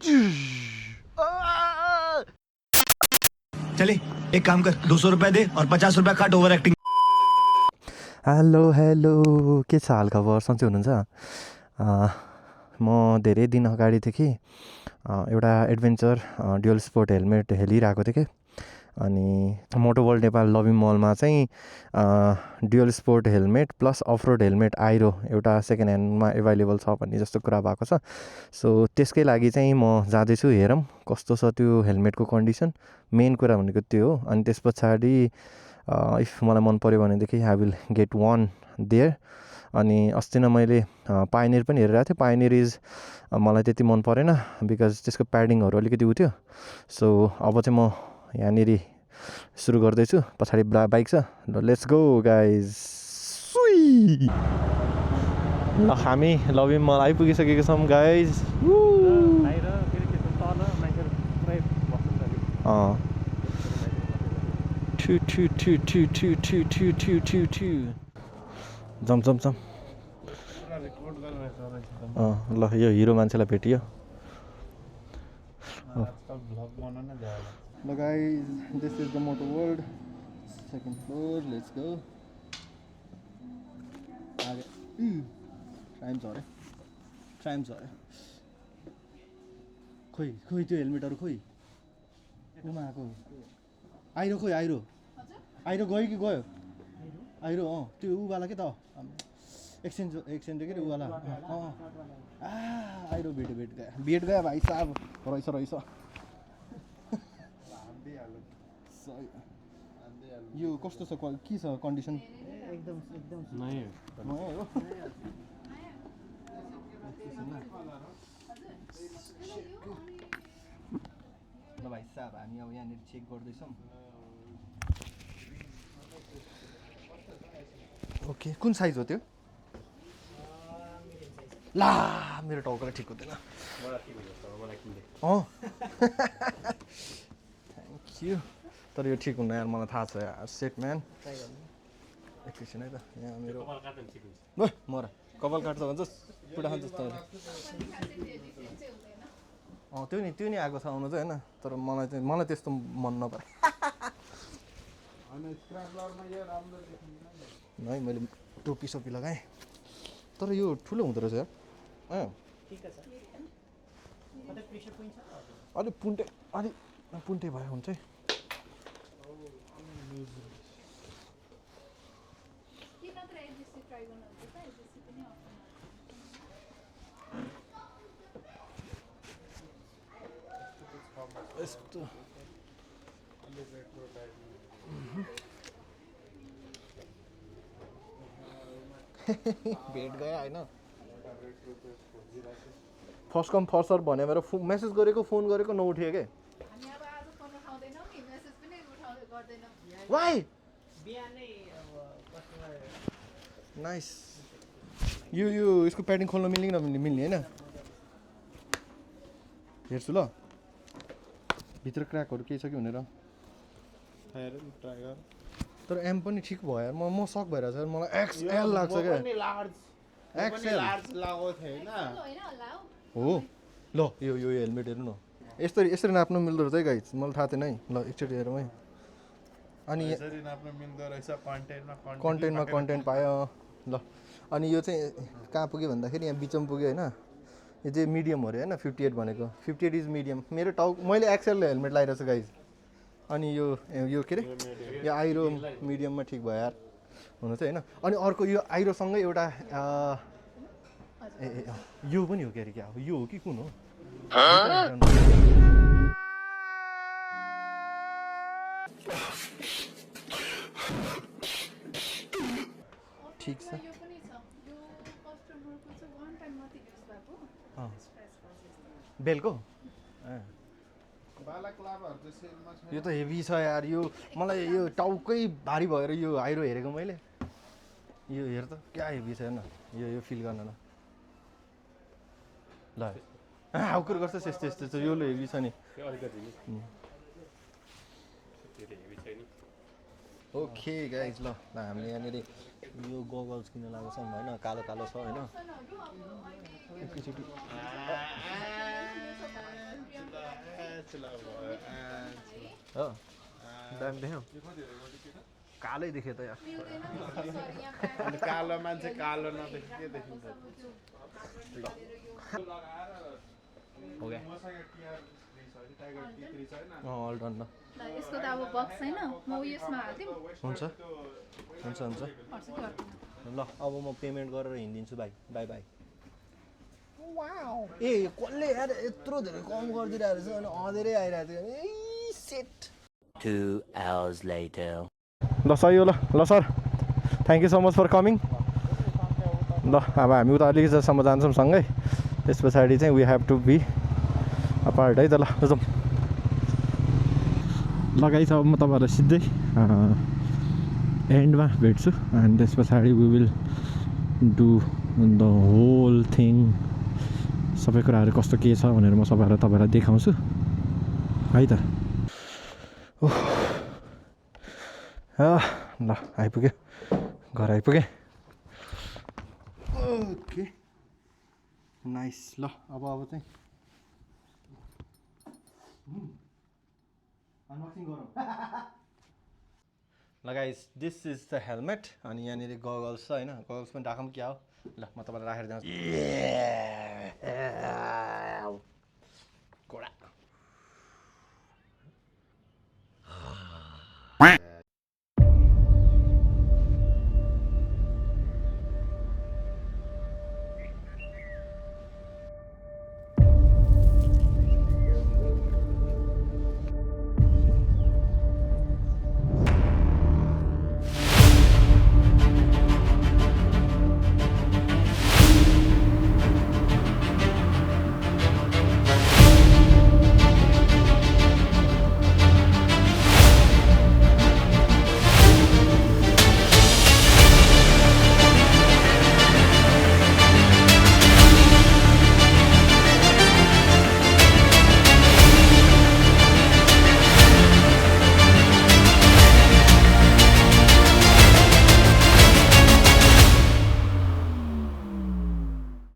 चले एक काम कर 200 रुपए दे और 50 रुपए काट ओभर एक्टिङ। हेलो के छ हाल खबर? सन्चै हुनुहुन्छ? म धेरै दिन अगाडिदेखि एउटा एडभेन्चर ड्युअल स्पोर्ट हेलमेट हेलिरहेको थिएँ कि, अनि मोटो वर्ल्ड नेपाल लभिङ मलमा चाहिँ dual sport helmet plus offroad helmet Airoh एउटा सेकेन्ड ह्यान्डमा एभाइलेबल छ भन्ने जस्तो कुरा भएको छ। सो त्यसकै लागि चाहिँ म जाँदैछु, हेरौँ कस्तो छ त्यो हेलमेटको कन्डिसन। मेन कुरा भनेको त्यो हो। अनि त्यस पछाडि इफ मलाई मन पऱ्यो भनेदेखि I will get one there. अनि अस्ति नै मैले पायोनियर पनि हेरिरहेको थिएँ। पायोनियर मलाई त्यति मन परेन बिकज त्यसको प्याडिङहरू अलिकति उ थियो। सो अब चाहिँ म यहाँनिर सुरु गर्दैछु। पछाडि बाइक छ। ल लेट्स गो गाइज। ल हामी लभिङ मल आइपुगिसकेको छौँ गाइज। जम जम जम। ल यो हिरो मान्छेलाई भेटियो। ल guys, this is the motto world second floor. Let's go. Time छ अरे, टाइम छ अरे। खोइ खोइ त्यो हेलमेटहरू खोइ उमा आएको। आइरो खोइ, आइरो आइरो गयो कि गयो? आइरो त्यो उवाला के त एक्सचेन्ज के अरे उवाला। आइरो भेट गयो भाइ साहब। रहेछ यो कस्तो छ, के छ कन्डिसन? एकदम नयाँ हो। ल भाइ साहब हामी अब यहाँनिर चेक गर्दैछौँ। ओके, कुन साइज हो त्यो? ला मेरो टाउकोलाई ठिक हुँदैन। Thank you. तर यो ठिक हुन्न यार, मलाई थाहा छ यार। सेट म्यान एकैछिन है त। यहाँ मेरो मर कपाल काट्छ भन्छ पुरा खान्छ तैँले। त्यो नि आएको छ आउनु चाहिँ होइन। तर मलाई त्यस्तो मन नपरे। है मैले टोपी सोपी लगाएँ। तर यो ठुलो हुँदो रहेछ यार। अलिक पुन्टे भयो हुन्छ है। यस्तो भेट गयो होइन। फर्स्ट कम फर्स्ट सर्भ भने मेरो मेसेज गरेको, फोन गरेको नउठ्यो क्या। वाइ नाइस। यो यसको प्याडिङ खोल्न मिल्ने कि नमिल्ने होइन। हेर्छु ल भित्र क्र्याकहरू केही छ कि भनेर। तर एम पनि ठिक भयो यार। म सक भइरहेको छ। मलाई एक्सएल लाग्छ क्या। एक्सएल हो। ल यो हेलमेट हेर्नु न। यसरी नाप्नु मिल्दो रहेछ है गाइज। मलाई थाहा थिएन है। ल एकचोटि हेरौँ है। अनि कन्टेन्ट पायो। ल अनि यो चाहिँ कहाँ पुग्यो भन्दाखेरि यहाँ बिचमा पुग्यो होइन। यो चाहिँ मिडियम हो अरे होइन। 58 भनेको 58 इज मिडियम। मेरो मैले एक्सएल हेलमेट लगाइरहेको छु गाइज। अनि यो के अरे यो आइरो मिडियममा ठिक भयो यार हुनु चाहिँ होइन। अनि अर्को यो आइरोसँगै एउटा यो पनि हो के अरे, क्या हो यो हो कि कुन हो? ठिक छ। बेलको यो त हेभी छ यार। यो मलाई यो टाउकै भारी भएर यो आइरो हेरेको मैले। यो हेर त क्या हेभी छ हेर्न। यो फिल गर्न ल हाउकुर गर्छ यस्तो यो हेभी छ नि। ओके गाइज ल हामीले यहाँनिर यो गगल्स किन्न लागेको छौँ होइन। कालो छ होइन। एकैचोटि हो दामी देख्यौ कालै देख्यो त यार अनि कालो मान्छे कालो नदेखि के देखिन्छ हो गया अल डन ल यसको त अब बक्स छैन म उयसमा हाल्दिम हुन्छ हुन्छ हुन्छ ल अब म पेमेन्ट गरेर हिँडिदिन्छु भाइ बाई बाई ए कसले यार यत्रो धेरै कम गरिदिरहेको रहेछ अनि अँधेरै आइरहेको थियो ए सेट 2 hours later. ल सही हो ल sir thank you so much for coming ल अब हामी उता अलिकतिसम्म जान्छौँ सँगै त्यस पछाडि चाहिँ we have to be apart है त ल जाउँ लगाइ छ अब म तपाईँहरूलाई सिधै एन्डमा भेट्छु अनि त्यस पछाडि we will do the whole thing सबै कुराहरू कस्तो के छ भनेर म तपाईँलाई देखाउँछु है त ल आइपुग्यो घर आइपुगेँ ओके नाइस ल अब चाहिँ अनबक्सिङ गरौँ ल guys this is the helmet अनि यहाँनिर गगल्स छ होइन गगल्स पनि राखौँ क्या हो ल म तपाईँलाई राखेर जान्छु